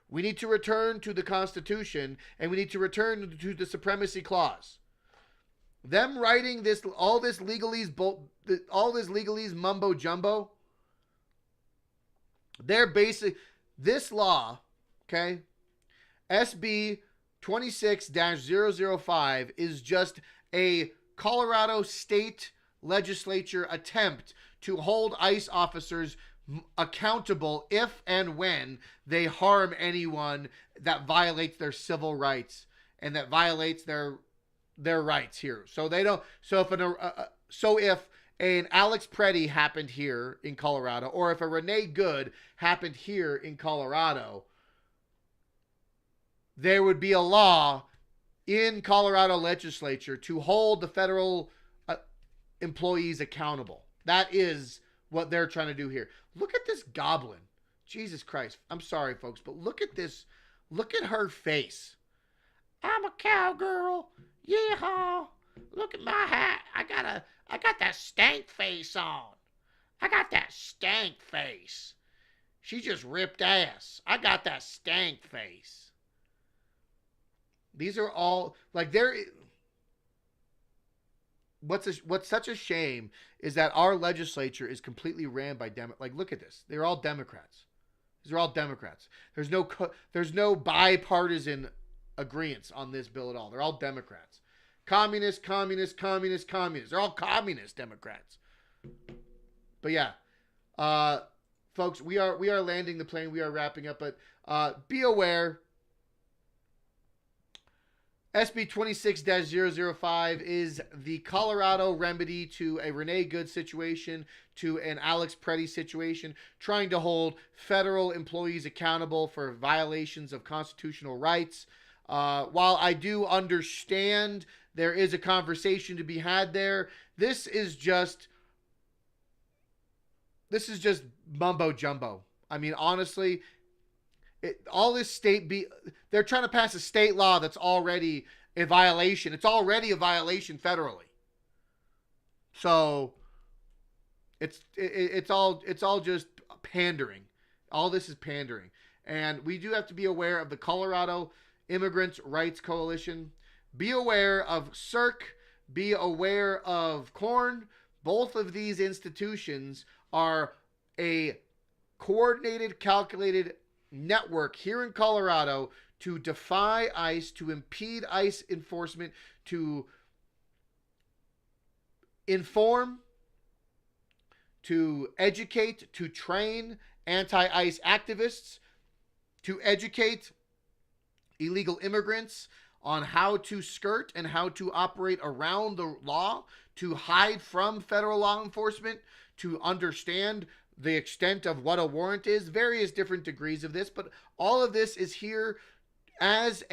We need to return to the Constitution, and we need to return to the Supremacy Clause. Them writing all this legalese mumbo jumbo. They're this law, okay, SB 26-005 is just a Colorado state legislature attempt to hold ICE officers accountable if and when they harm anyone that violates their civil rights and that violates their rights here. So they don't. So if an Alex Preddy happened here in Colorado, or if a Renee Good happened here in Colorado, there would be a law in Colorado legislature to hold the federal employees accountable. That is what they're trying to do here. Look at this goblin. Jesus Christ. I'm sorry, folks, but look at this. Look at her face. I'm a cowgirl. Yeehaw. Look at my hat. I got that stank face on. I got that stank face. She just ripped ass. I got that stank face. These are all like what's such a shame is that our legislature is completely ran by like, look at this. They're all Democrats. These are all Democrats. There's no bipartisan agreement on this bill at all. They're all Democrats. Communists. They're all communist Democrats. But yeah, folks, we are landing the plane. We are wrapping up, but be aware. SB 26-005 is the Colorado remedy to a Renee Good situation, to an Alex Preddy situation, trying to hold federal employees accountable for violations of constitutional rights. While I do understand there is a conversation to be had there, this is just mumbo jumbo. I mean, honestly, they're trying to pass a state law that's already a violation. It's already a violation federally. So it's all just pandering. All this is pandering. And we do have to be aware of the Colorado Immigrants' Rights Coalition. Be aware of CIRC. Be aware of CORRN. Both of these institutions are a coordinated, calculated network here in Colorado to defy ICE, to impede ICE enforcement, to inform, to educate, to train anti-ICE activists, to educate illegal immigrants on how to skirt and how to operate around the law, to hide from federal law enforcement, to understand the extent of what a warrant is, various different degrees of this, but all of this is here as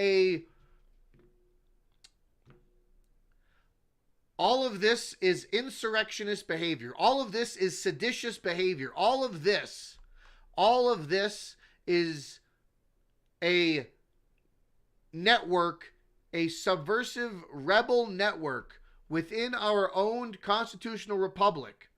all of this is insurrectionist behavior. All of this is seditious behavior. All of this is a network, a subversive rebel network within our own constitutional republic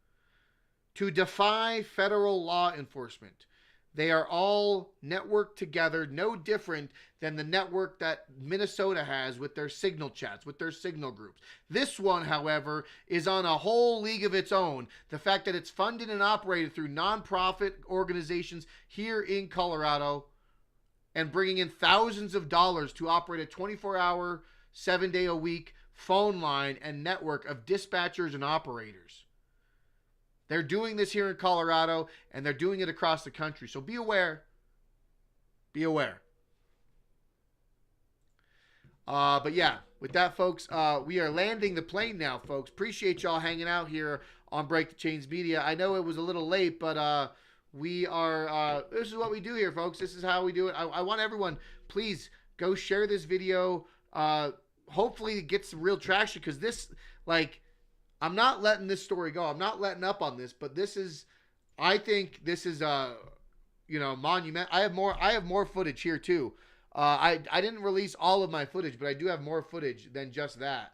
to defy federal law enforcement. They are all networked together, no different than the network that Minnesota has with their signal chats, with their signal groups. This one, however, is on a whole league of its own. The fact that it's funded and operated through nonprofit organizations here in Colorado and bringing in thousands of dollars to operate a 24-hour, 7-day-a-week phone line and network of dispatchers and operators. They're doing this here in Colorado, and they're doing it across the country. So be aware. Be aware. But yeah, with that, folks, we are landing the plane now, folks. Appreciate y'all hanging out here on Break the Chains Media. I know it was a little late, but we are, this is what we do here, folks. This is how we do it. I want everyone, please go share this video. Hopefully it gets some real traction, because this, like, I'm not letting this story go. I'm not letting up on this, but this is, I think this is monument. I have more footage here too. I didn't release all of my footage, but I do have more footage than just that.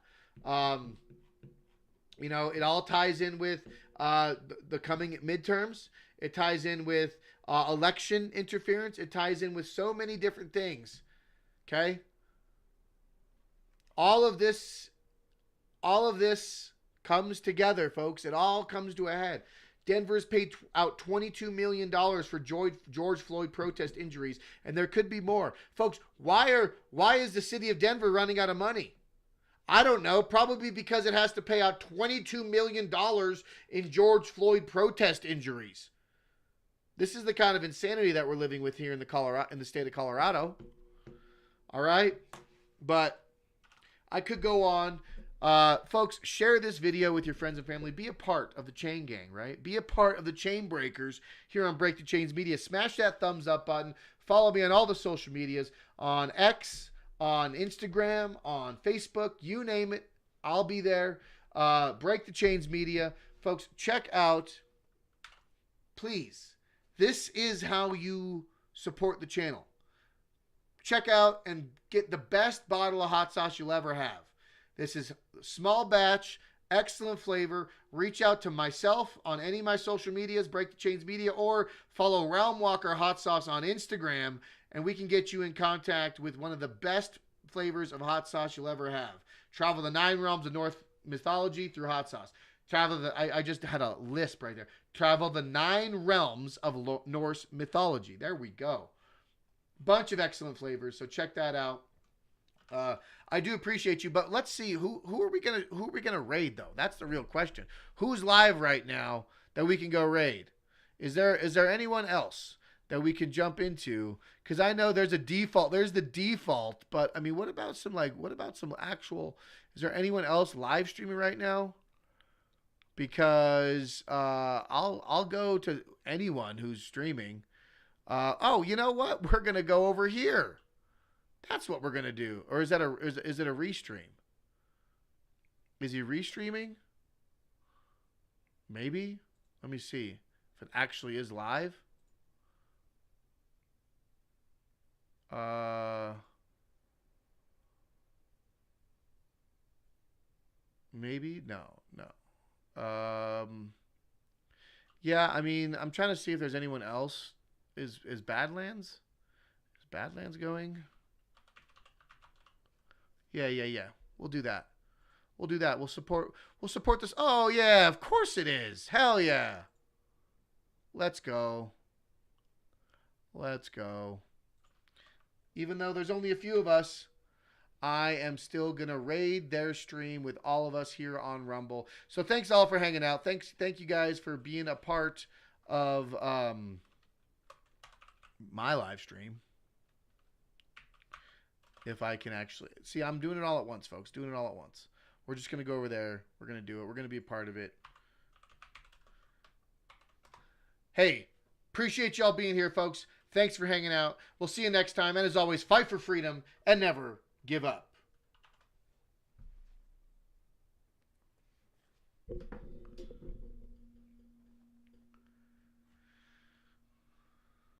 It all ties in with the coming midterms. It ties in with election interference. It ties in with so many different things. Okay? All of this comes together, folks. It all comes to a head. Denver's paid out $22 million for George Floyd protest injuries, and there could be more. Folks, why is the city of Denver running out of money? I don't know. Probably because it has to pay out $22 million in George Floyd protest injuries. This is the kind of insanity that we're living with here in the state of Colorado. All right? But I could go on. Folks, share this video with your friends and family. Be a part of the chain gang, right? Be a part of the chain breakers here on Break the Chains Media. Smash that thumbs up button. Follow me on all the social medias, on X, on Instagram, on Facebook, you name it. I'll be there. Break the Chains Media. Folks, check out, please, this is how you support the channel. Check out and get the best bottle of hot sauce you'll ever have. This is small batch, excellent flavor. Reach out to myself on any of my social medias, Break the Chains Media, or follow Realm Walker Hot Sauce on Instagram, and we can get you in contact with one of the best flavors of hot sauce you'll ever have. Travel the 9 realms of Norse mythology through hot sauce. I just had a lisp right there. Travel the 9 realms of Norse mythology. There we go. Bunch of excellent flavors, so check that out. I do appreciate you, but let's see who are we gonna raid though? That's the real question. Who's live right now that we can go raid? Is there anyone else that we can jump into? Because I know there's a default. There's the default, but I mean, what about some actual? Is there anyone else live streaming right now? Because I'll go to anyone who's streaming. Oh, you know what? We're gonna go over here. That's what we're going to do. Or is it a restream? Is he restreaming? Maybe. Let me see if it actually is live. Maybe? No. Yeah, I mean, I'm trying to see if there's anyone else. Is Badlands? Is Badlands going? Yeah. We'll do that. We'll support this. Oh, yeah, of course it is. Hell yeah. Let's go. Even though there's only a few of us, I am still going to raid their stream with all of us here on Rumble. So thanks all for hanging out. Thank you guys for being a part of my live stream. If I can actually see, I'm doing it all at once, folks. Doing it all at once. We're just going to go over there. We're going to do it. We're going to be a part of it. Hey, appreciate y'all being here, folks. Thanks for hanging out. We'll see you next time. And as always, fight for freedom and never give up.